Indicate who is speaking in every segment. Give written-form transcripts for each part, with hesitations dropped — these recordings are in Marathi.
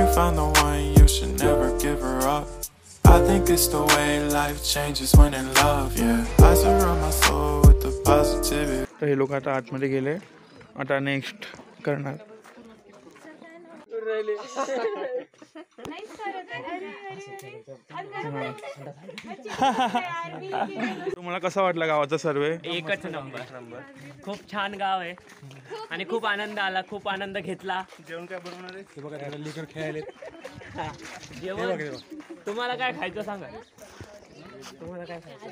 Speaker 1: you found the one, you should never give her up. I think it's the way life changes when in love, yeah. I surround my soul with the positivity.
Speaker 2: तर हे लोक आता आतमध्ये गेले, आता नेक्स्ट करणार. तुम्हाला कसा वाटला गावाचा सर्वे?
Speaker 3: एकच नंबर. खूप छान गाव आहे आणि खूप आनंद आला, खूप आनंद घेतला.
Speaker 2: जेवण काय बनवणार आहे? हे बघा लिकर खेळायले.
Speaker 3: जेवण तुम्हाला काय खायचं सांगा. तुम्हाला काय खायचं?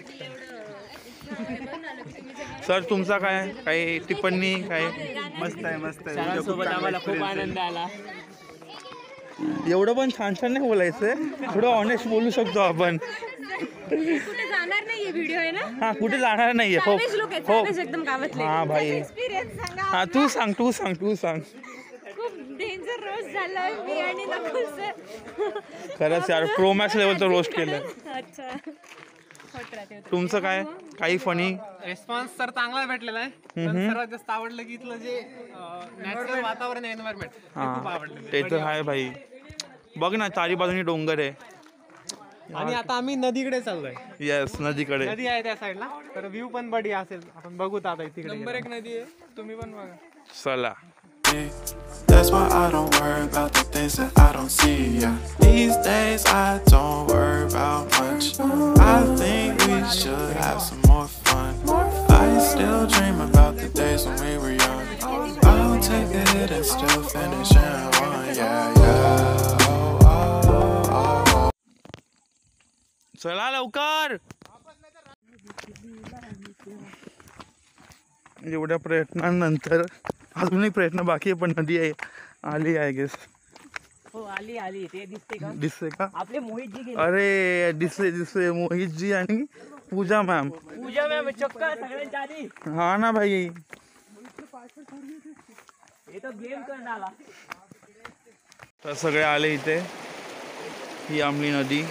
Speaker 2: सर तुमचा काय काही टिप्पणी काय?
Speaker 4: मस्त आहे
Speaker 3: सरांसोबत आम्हाला खूप आनंद आला.
Speaker 2: एवढं पण छान छान नाही बोलायचंय, थोडं ऑनेस्ट बोलू शकतो आपण.
Speaker 5: कुठे जाणार नाहीये व्हिडिओ आहे ना?
Speaker 2: हा कुठे जाणार नाहीये. हो
Speaker 5: हो एकदम गावातले.
Speaker 2: हा भाई
Speaker 5: एक्सपिरियन्स सांगा.
Speaker 2: हा तू सांग.
Speaker 5: खूप डेंजर रोस्ट झालाय मी आणि नकुल सर.
Speaker 2: खरंच यार प्रो मॅक्स लेवलचं रोस्ट केलं.
Speaker 5: अच्छा
Speaker 2: तुमचं काय काही फनी?
Speaker 6: रिस्पॉन्स तर चांगला भेटलेला आहे, पण सर्वात जास्त आवडलं की इथलं जे नॅचरल वातावरण आहे, एन्व्हायरमेंट खूप आवडलं.
Speaker 2: ते तर आहे भाई. बघ ना चारी बाजूनी डोंगर आहे
Speaker 6: आणि आता आम्ही नदीकडे चाललोय.
Speaker 2: येस नदीकडे
Speaker 6: नदी आहे त्या साईडला, तर व्ह्यू पण बढिया असेल. आपण बघूत आता तिकडे. नंबर 1 नदी आहे, तुम्ही पण बघा.
Speaker 2: चला.
Speaker 1: That's why I don't worry about the things that I don't see, yeah. These days I don't worry about much. I think we should have some more fun. I still dream about the days when we were young. I'll take a hit and still finish in one, yeah, yeah. Oh, oh, oh.
Speaker 2: चला लवकर. एवढ्या प्रयत्नानंतर अजूनही प्रयत्न बाकी आहे, पण नदी आहे आली आय गेस.
Speaker 3: हो आली ते दिसते का?
Speaker 2: दिसते का?
Speaker 3: आपले मोहितजी गेले.
Speaker 2: अरे दिसते मोहितजी आणि पूजा मॅम.
Speaker 3: चक्क सगळ्यांच्या आधी.
Speaker 2: हा ना भाई,
Speaker 3: हे तर गेम करणार आला.
Speaker 2: तर सगळे आले इथे. ही आमली नदी,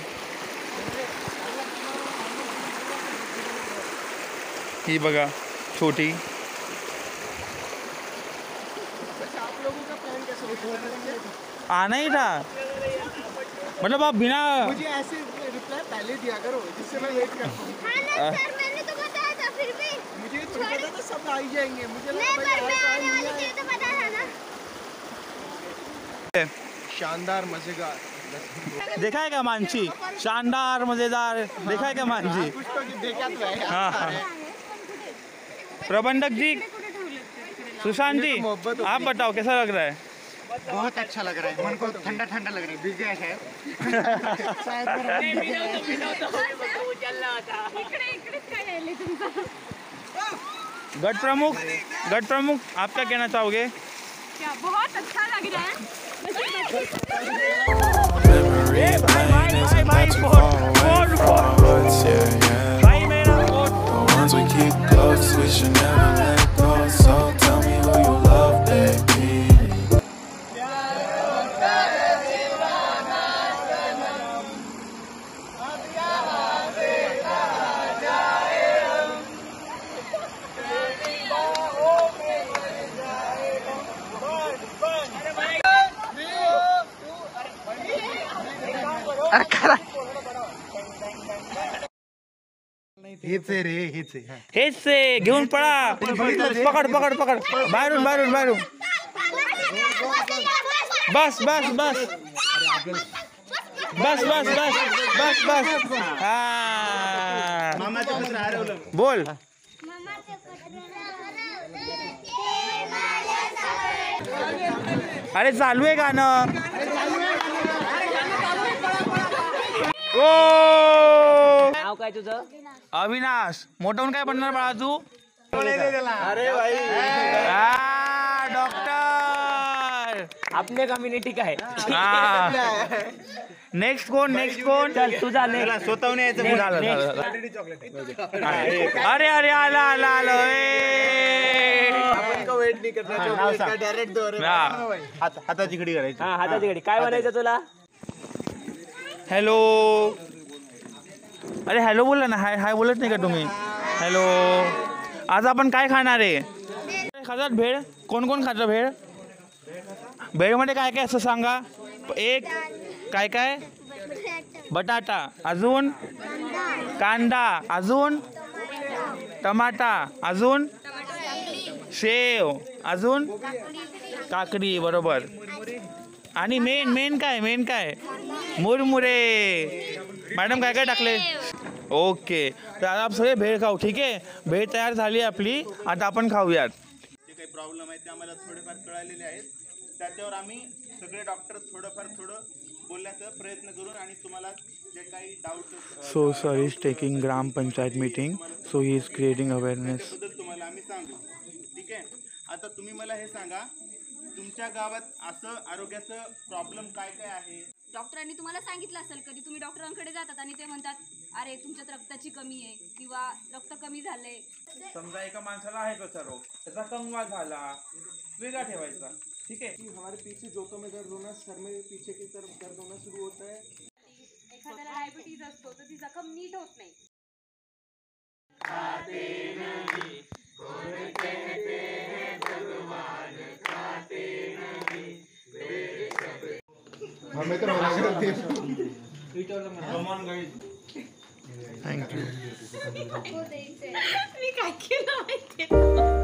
Speaker 2: ही बघा छोटी. आना ही था, मतलब आप बिना
Speaker 6: मुझे ऐसे रिप्लाई पहले दिया करो जिससे मैं वेट कर पाऊँ.
Speaker 5: सर मैंने तो बताया था, फिर भी
Speaker 6: मुझे थोड़ी पता था सब आ ही जाएंगे. मुझे
Speaker 5: नहीं पर मैं आने वाली थी तो पता था ना.
Speaker 6: शानदार मजेदार.
Speaker 2: देखा है क्या मानसी? शानदार मजेदार देखा है क्या मानसी?
Speaker 6: कुछ तो देखा तो है.
Speaker 2: हाँ हाँ. प्रबंधक जी, सुशांत जी, आप बताओ कैसा लग रहा है?
Speaker 4: बहुत अच्छा लग रहा है, मन को ठंडा ठंडा लग रहा है. भिज गया शायद.
Speaker 2: गट प्रमुख आप क्या कहना चाहोगे?
Speaker 5: क्या बहुत अच्छा लग रहा है.
Speaker 1: Memory lane isn't that too far away from us, yeah, yeah. The ones we keep close, we should never let go. So tell me who you love, baby.
Speaker 4: हेच आहे रे, हेच आहे.
Speaker 2: हेच से घेऊन पळा. पकड बाहेरून बस हा बोल. अरे चालू आहे गाणं. ओ
Speaker 3: नाव काय तुझं?
Speaker 2: अविनाश. मोठं काय बनणार बाळा तू?
Speaker 6: अरे भाई
Speaker 2: डॉक्टर.
Speaker 3: आपल्या कम्युनिटी काय?
Speaker 2: नेक्स्ट कोण
Speaker 3: चल तुझा नाही.
Speaker 4: स्वतःहून यायचं.
Speaker 2: अरे आलं
Speaker 4: वेट नाही करणार. डायरेक्ट हाताची घडी करायची.
Speaker 3: हा हाताची घडी. काय बनायचं तुला?
Speaker 2: हॅलो. अरे हॅलो बोला ना. हाय बोलत नाही का तुम्ही? हॅलो. आज आपण काय खाणार आहे? खातात भेळ? कोण खातं भेळ? भेळमध्ये काय असं सांगा. एक काय काय बटाटा, अजून कांदा, अजून टमाटा, अजून शेव, अजून काकडी. बरोबर. आणि मेन काय मुरमुरे. मॅडम काय काय टाकले? ओके. तर आता आपण सगळे भेळ खाऊ. ठीक आहे, भेळ तयार झाली आपली. आता आपण खाऊयात.
Speaker 4: जे काही प्रॉब्लेम आहेत ते आम्हाला थोडेफार कळालेले आहेत. त्याच्यावर आम्ही सगळे डॉक्टर थोडं बोलण्याचा प्रयत्न करून आणि तुम्हाला जे काही doubt
Speaker 2: so sir is taking gram panchayat meeting. So he is creating awareness.
Speaker 4: त्याबद्दल तुम्हाला आम्ही सांगू. ठीक आहे. आता तुम्ही मला हे सांगा, तुमच्या गावात असं आरोग्याचं प्रॉब्लेम काय काय आहे?
Speaker 5: डॉक्टरांनी तुम्हाला सांगितलं असेल, कधी तुम्ही डॉक्टरांकडे जातात आणि ते म्हणतात अरे तुमच्यात रक्ताची कमी आहे किंवा रक्त कमी झालंय.
Speaker 2: समजा एका माणसाला आहे तसा रोग, त्याचा कंगवा झाला, वेगळा ठेवायचा. ठीक आहे.
Speaker 7: हमारे पीछे जोतों में दर्द होना, सर में पीछे की तरफ दर्द होना शुरू होता है.
Speaker 5: एखाद्याला डायबिटीज असतो तर ती जखम नीट होत नाही.
Speaker 7: हमें तो मना करते हैं.
Speaker 2: थँक्यू.
Speaker 5: मी काय केलं माहितीये?